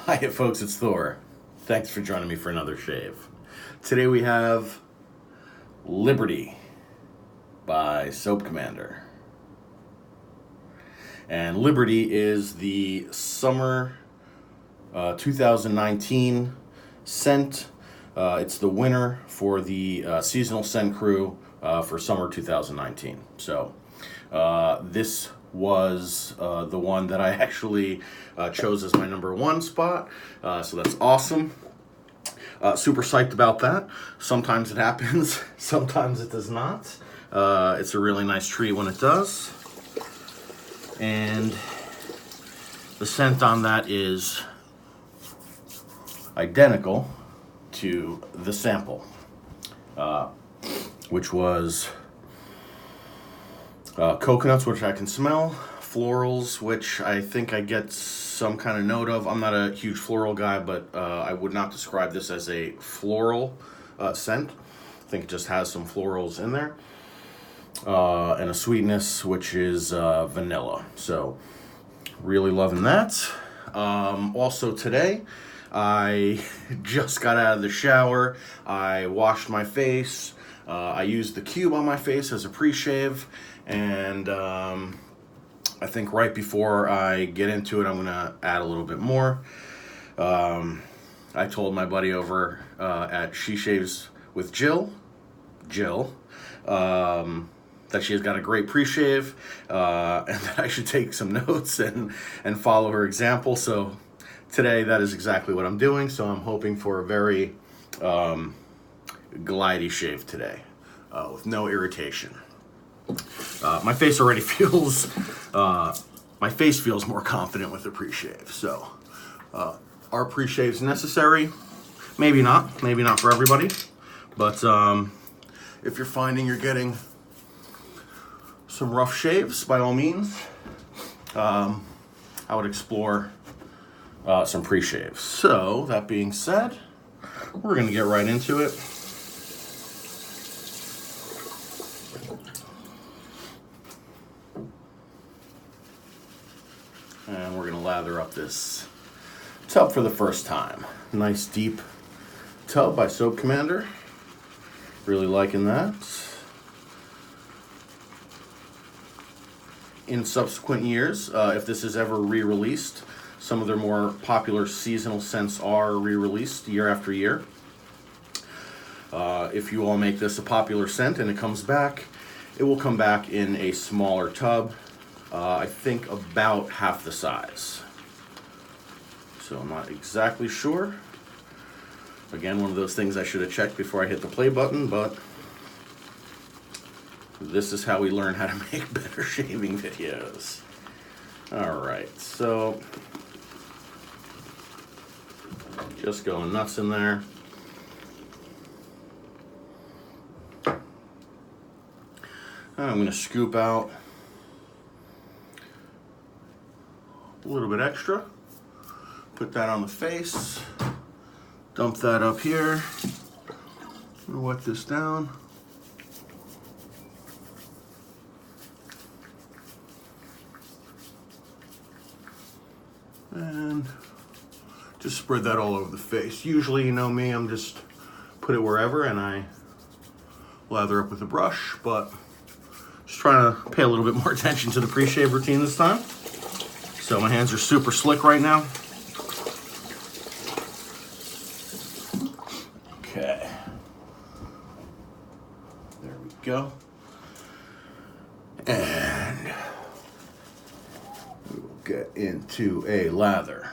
Hiya folks, it's Thor. Thanks for joining me for another shave. Today we have Liberty by Soap Commander. And Liberty is the summer 2019 scent. It's the winner for the seasonal scent crew for summer 2019. So this was the one that I actually chose as my number one spot. So that's awesome. Super psyched about that. Sometimes it happens, sometimes it does not. It's a really nice treat when it does. And the scent on that is identical to the sample, which was coconuts, which I can smell, florals, which I think I get some kind of note of. I'm not a huge floral guy, but I would not describe this as a floral scent. I think it just has some florals in there. And a sweetness, which is vanilla. So, really loving that. Also today, I just got out of the shower. I washed my face. I used the cube on my face as a pre-shave. And I think right before I get into it, I'm going to add a little bit more. I told my buddy over at She Shaves with Jill, that she has got a great pre-shave, and that I should take some notes and follow her example. So today, that is exactly what I'm doing. So I'm hoping for a very glidey shave today, with no irritation. My face already feels, my face feels more confident with the pre-shave. So, are pre-shaves necessary? Maybe not for everybody. But if you're finding you're getting some rough shaves, by all means, I would explore some pre-shaves. So, that being said, we're going to get right into it. And we're going to lather up this tub for the first time. Nice deep tub by Soap Commander. Really liking that. In subsequent years, if this is ever re-released, some of their more popular seasonal scents are re-released year after year. If you all make this a popular scent and it comes back, it will come back in a smaller tub. I think about half the size. So I'm not exactly sure. Again, one of those things I should have checked before I hit the play button, but this is how we learn how to make better shaving videos. Alright, so just going nuts in there. I'm going to scoop out a little bit extra, put that on the face, dump that up here, wet this down. And just spread that all over the face. Usually, you know me, I'm just put it wherever and I lather up with a brush, but just trying to pay a little bit more attention to the pre-shave routine this time. So my hands are super slick right now. Okay. There we go. And we'll get into a lather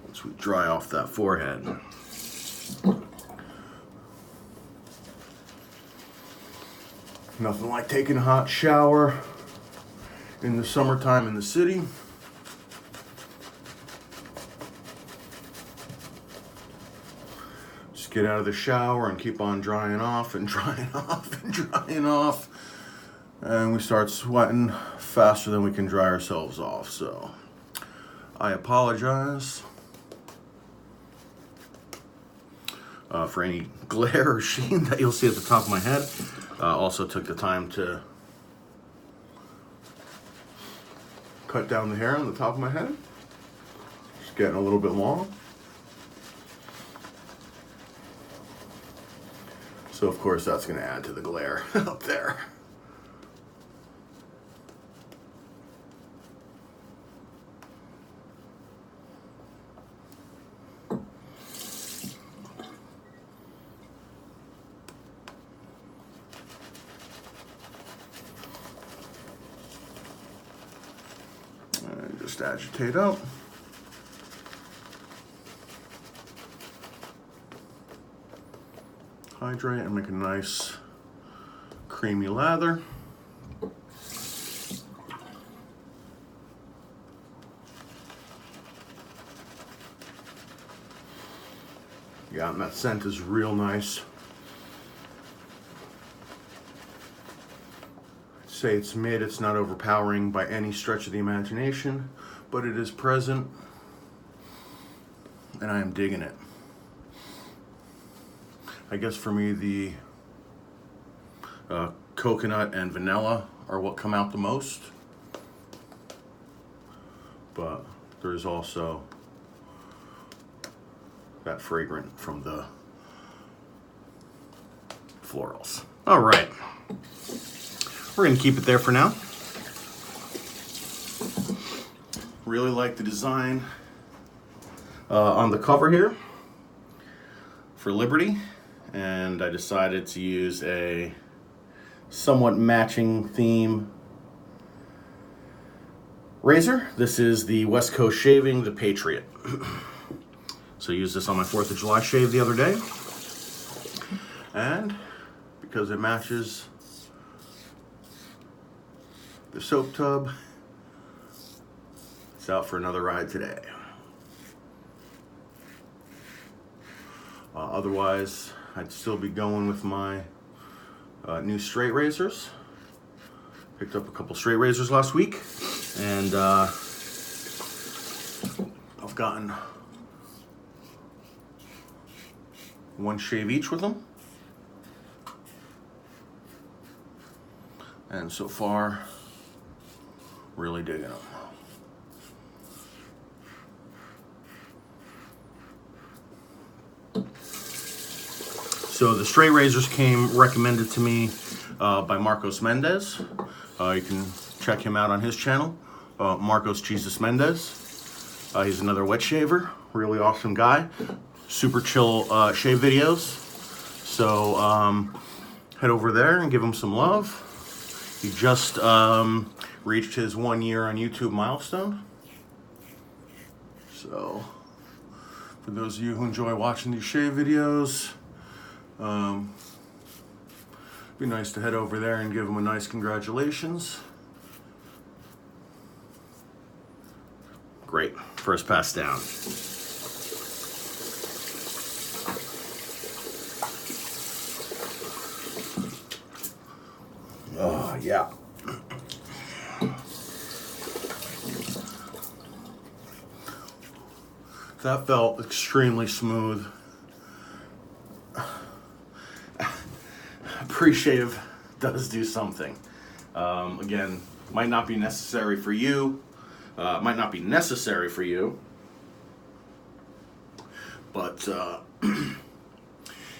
once we dry off that forehead. Nothing like taking a hot shower in the summertime in the city. Just get out of the shower and keep on drying off and drying off and drying off. And we start sweating faster than we can dry ourselves off. So I apologize for any glare or sheen that you'll see at the top of my head. Also took the time to cut down the hair on the top of my head. It's getting a little bit long. So of course that's going to add to the glare up there. And just agitate up. Hydrate and make a nice creamy lather. Yeah, and that scent is real nice. I'd say it's mid, it's not overpowering by any stretch of the imagination, but it is present, and I am digging it. I guess for me, the coconut and vanilla are what come out the most. But there's also that fragrant from the florals. All right. We're going to keep it there for now. Really like the design on the cover here for Liberty. And I decided to use a somewhat matching theme razor. This is the West Coast Shaving, the Patriot. So I used this on my 4th of July shave the other day. And because it matches the soap tub, it's out for another ride today. Otherwise, I'd still be going with my new straight razors. Picked up a couple straight razors last week, and I've gotten one shave each with them. And so far, really digging them. So the straight razors came recommended to me by Marcos Mendez. You can check him out on his channel, Marcos Jesus Mendez. He's another wet shaver, really awesome guy. Super chill shave videos. So head over there and give him some love. He just reached his 1 year on YouTube milestone. So for those of you who enjoy watching these shave videos, be nice to head over there and give him a nice congratulations. Great, first pass down. Oh, yeah. That felt extremely smooth. Pre-shave does do something. Again, might not be necessary for you. Might not be necessary for you. But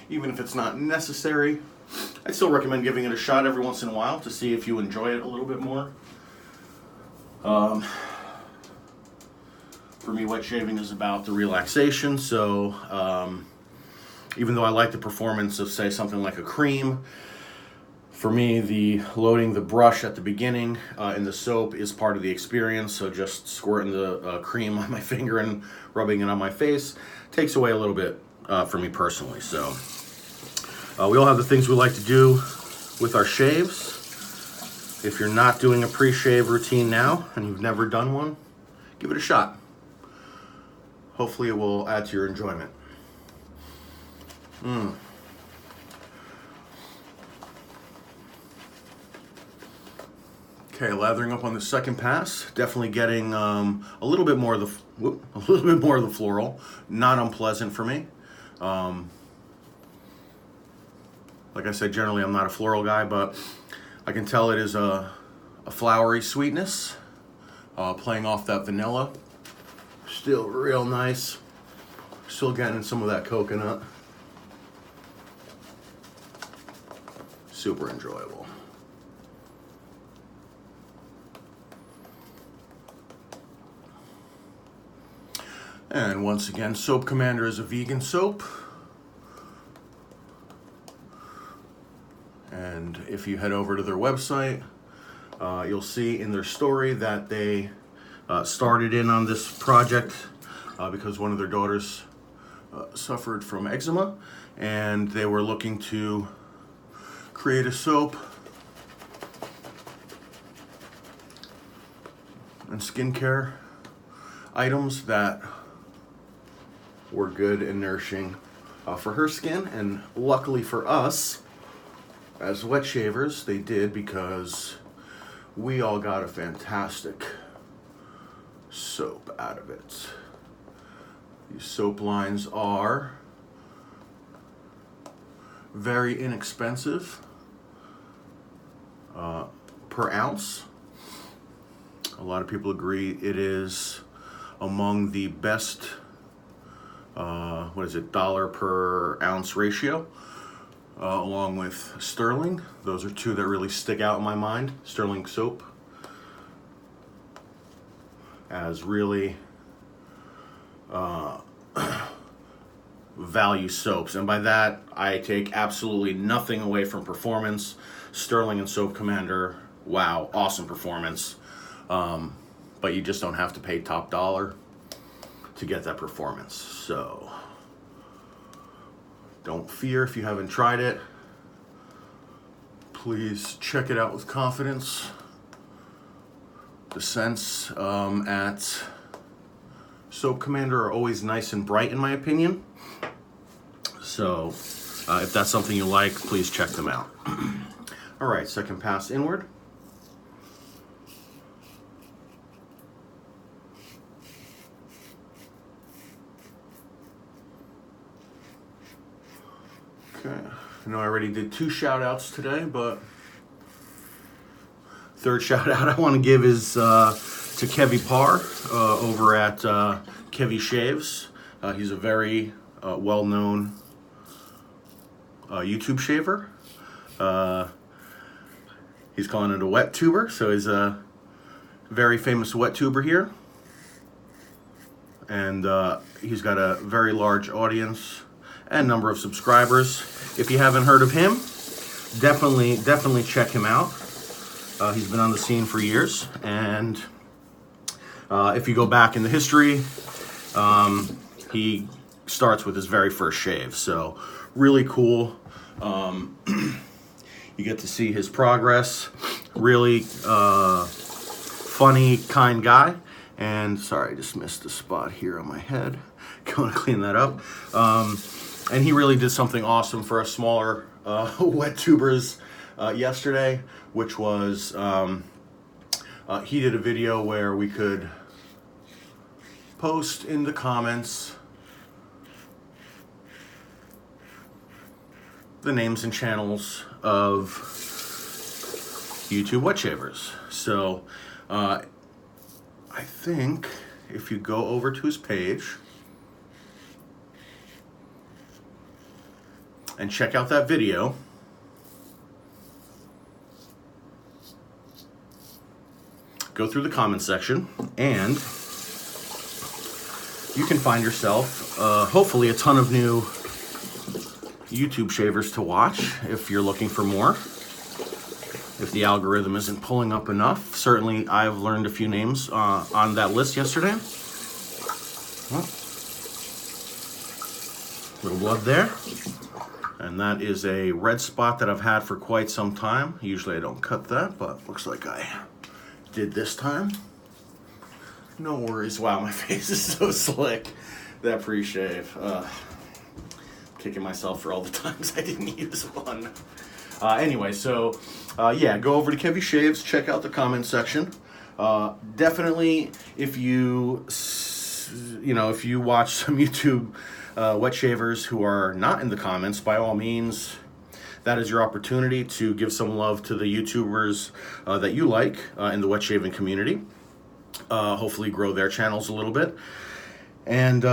even if it's not necessary, I'd still recommend giving it a shot every once in a while to see if you enjoy it a little bit more. For me, wet shaving is about the relaxation, so even though I like the performance of, say, something like a cream, for me, the loading the brush at the beginning in the soap is part of the experience, so just squirting the cream on my finger and rubbing it on my face takes away a little bit for me personally. So we all have the things we like to do with our shaves. If you're not doing a pre-shave routine now and you've never done one, give it a shot. Hopefully it will add to your enjoyment. Okay, lathering up on the second pass, definitely getting a little bit more of the floral. Not unpleasant for me. Like I said, generally I'm not a floral guy, but I can tell it is a flowery sweetness, playing off that vanilla. Still real nice. Still getting some of that coconut. Super enjoyable. And once again, Soap Commander is a vegan soap. And if you head over to their website, you'll see in their story that they started in on this project because one of their daughters suffered from eczema, and they were looking to create a soap and skincare items that were good and nourishing for her skin. And luckily for us, as wet shavers, they did, because we all got a fantastic soap out of it. These soap lines are very inexpensive per ounce. A lot of people agree it is among the best, dollar per ounce ratio, along with Sterling. Those are two that really stick out in my mind. Sterling soap as really value soaps, and by that I take absolutely nothing away from performance. Sterling and Soap Commander, wow, awesome performance, but you just don't have to pay top dollar to get that performance. So don't fear if you haven't tried it. Please check it out with confidence. The scents at Soap Commander are always nice and bright, in my opinion. So if that's something you like, please check them out. All right, second pass inward. Okay, I know I already did 2 shout outs today, but third shout out I want to give is to Kevy Parr over at Kevy Shaves. He's a very well-known YouTube shaver. He's calling it a wet tuber, so he's a very famous wet tuber here. And he's got a very large audience and number of subscribers. If you haven't heard of him, definitely check him out. He's been on the scene for years, and if you go back in the history, he starts with his very first shave. So really cool. You get to see his progress. Really funny, kind guy. And sorry, I just missed a spot here on my head. Going to clean that up. And he really did something awesome for us smaller wet tubers yesterday, which was he did a video where we could post in the comments the names and channels of YouTube wet shavers. So I think if you go over to his page and check out that video, go through the comment section, and you can find yourself hopefully a ton of new YouTube shavers to watch if you're looking for more. If the algorithm isn't pulling up enough, certainly I've learned a few names on that list yesterday. Well, little blood there. And that is a red spot that I've had for quite some time. Usually I don't cut that, but looks like I did this time. No worries. Wow, my face is so slick. That pre-shave. Kicking myself for all the times I didn't use one. Anyway, so yeah, go over to Kevy Shaves, check out the comment section. Definitely, if you watch some YouTube wet shavers who are not in the comments, by all means, that is your opportunity to give some love to the YouTubers that you like in the wet shaving community. Hopefully grow their channels a little bit. And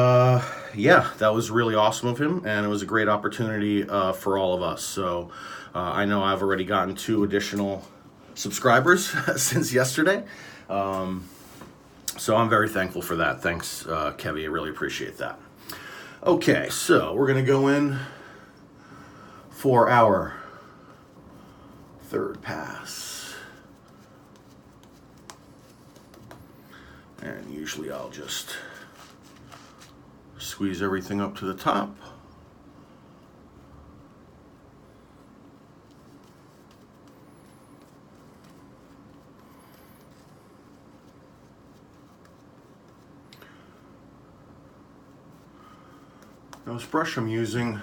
yeah, that was really awesome of him, and it was a great opportunity for all of us. So I know I've already gotten 2 additional subscribers since yesterday. So I'm very thankful for that. Thanks, Kevy. I really appreciate that. Okay, so we're going to go in for our third pass. And usually I'll just squeeze everything up to the top. Now this brush I'm using,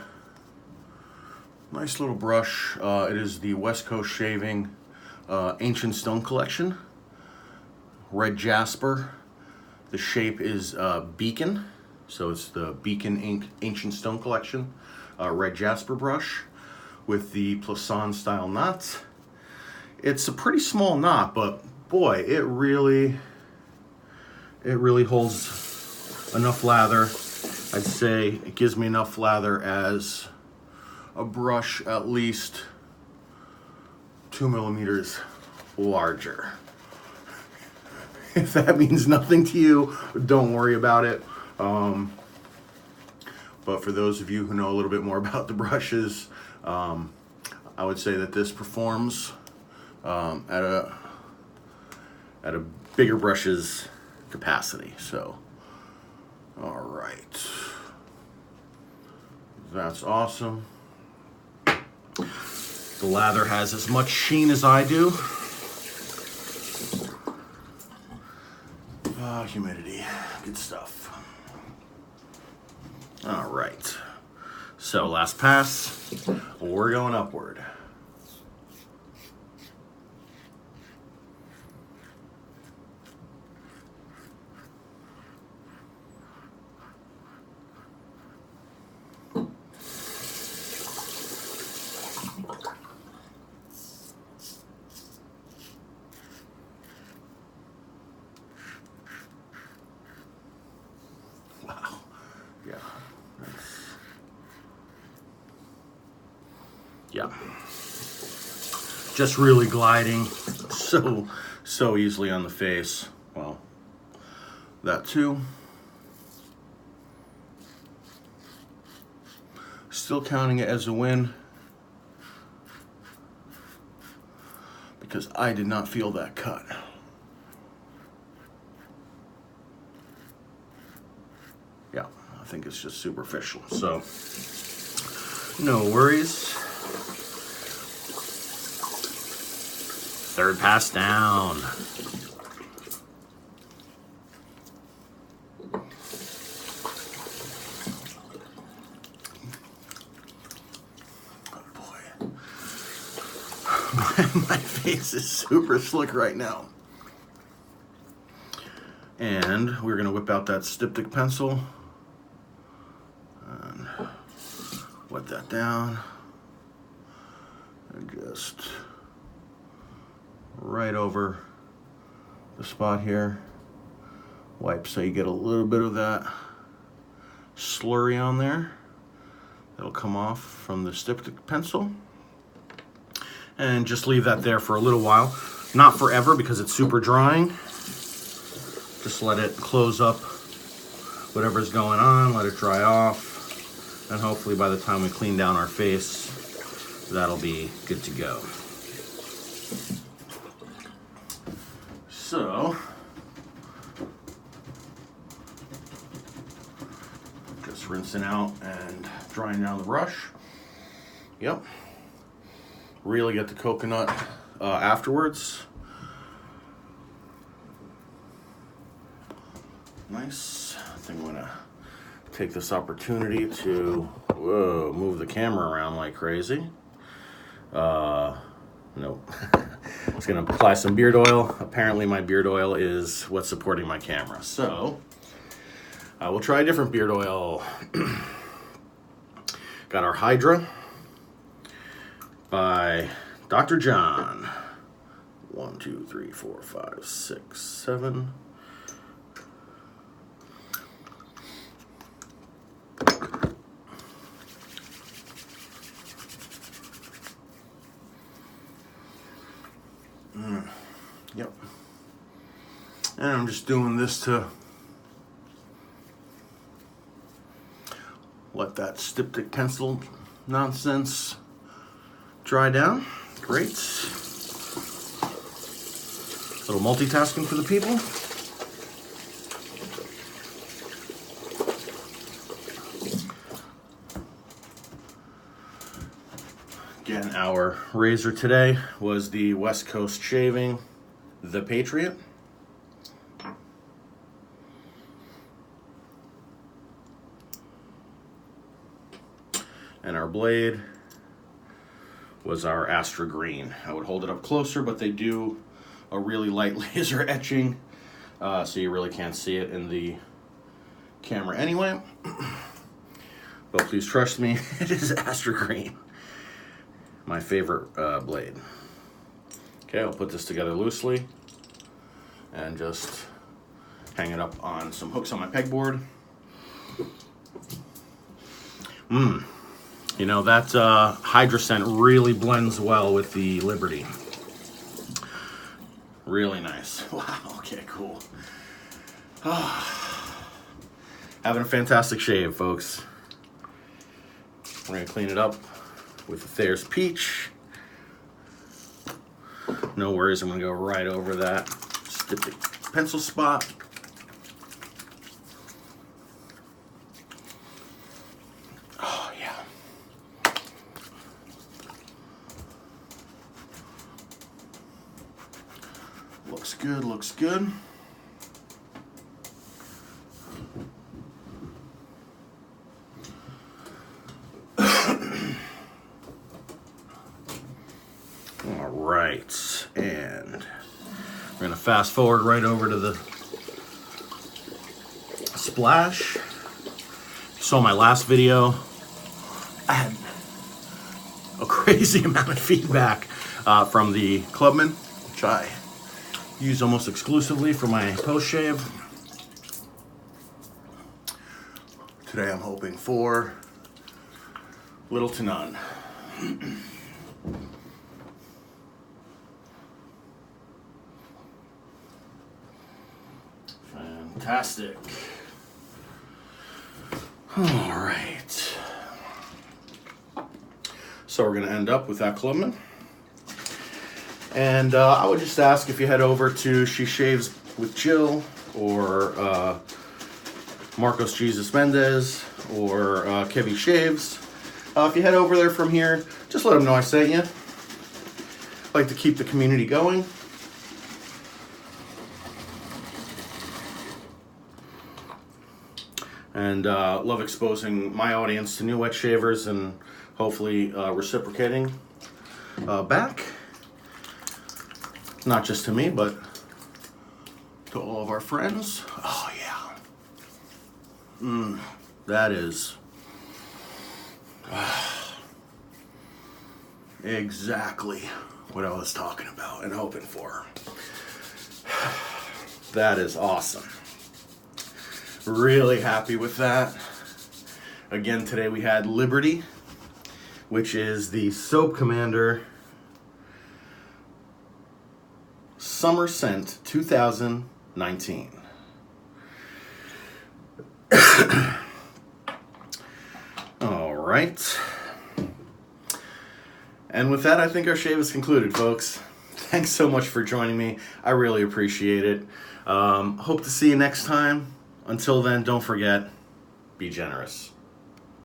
nice little brush. It is the West Coast Shaving Ancient Stone Collection. Red Jasper. The shape is Beacon. So it's the Beacon Ancient Stone Collection Red Jasper brush with the Plisson style knots. It's a pretty small knot, but boy, it really holds enough lather. I'd say it gives me enough lather as a brush at least 2 millimeters larger. If that means nothing to you, don't worry about it. But for those of you who know a little bit more about the brushes, I would say that this performs at a bigger brush's capacity. So, all right, that's awesome. The lather has as much sheen as I do. Humidity, good stuff. All right, so last pass, we're going upward. Wow, yeah, yeah, just really gliding so easily on the face. Well, that too. Still counting it as a win because I did not feel that cut. Yeah, I think it's just superficial, so no worries. Third pass down. Oh boy. My face is super slick right now. And we're gonna whip out that styptic pencil and wet that down and just right over the spot here. Wipe so you get a little bit of that slurry on there. That'll come off from the styptic pencil. And just leave that there for a little while. Not forever because it's super drying. Just let it close up whatever's going on, let it dry off, and hopefully by the time we clean down our face, that'll be good to go. So, just rinsing out and drying down the brush. Yep. Really get the coconut afterwards. Nice. I think I'm gonna take this opportunity to move the camera around like crazy. Nope. I was gonna apply some beard oil. Apparently my beard oil is what's supporting my camera. So I will try a different beard oil. Got our Hydra by Dr. John. 1, 2, 3, 4, 5, 6, 7. Yep. And I'm just doing this to let that styptic pencil nonsense dry down. Great. A little multitasking for the people. Again, our razor today was the West Coast Shaving, the Patriot. And our blade was our Astra Green. I would hold it up closer, but they do a really light laser etching, so you really can't see it in the camera anyway. But please trust me, it is Astra Green. My favorite blade. Okay, I'll put this together loosely and just hang it up on some hooks on my pegboard. You know, that Hydroscent really blends well with the Liberty. Really nice. Wow, okay, cool. Having a fantastic shave, folks. We're gonna clean it up with the Thor's Peach. No worries, I'm gonna go right over that styptic pencil spot. Oh yeah. Looks good, looks good. All right, and we're gonna fast forward right over to the splash. So my last video, I had a crazy amount of feedback from the clubmen, which I use almost exclusively for my post shave. Today I'm hoping for little to none. Fantastic. All right. So we're going to end up with that clubman. And I would just ask if you head over to She Shaves with Jill or Marcos Jesus Mendez or Kevy Shaves. If you head over there from here, just let them know I sent you. I like to keep the community going. And love exposing my audience to new wet shavers and hopefully reciprocating back. Not just to me, but to all of our friends. Oh yeah. That is exactly what I was talking about and hoping for. That is awesome. Really happy with that. Again, today we had Liberty, which is the Soap Commander Summer Scent 2019. All right. And with that, I think our shave is concluded, folks. Thanks so much for joining me. I really appreciate it. Hope to see you next time. Until then, don't forget, be generous.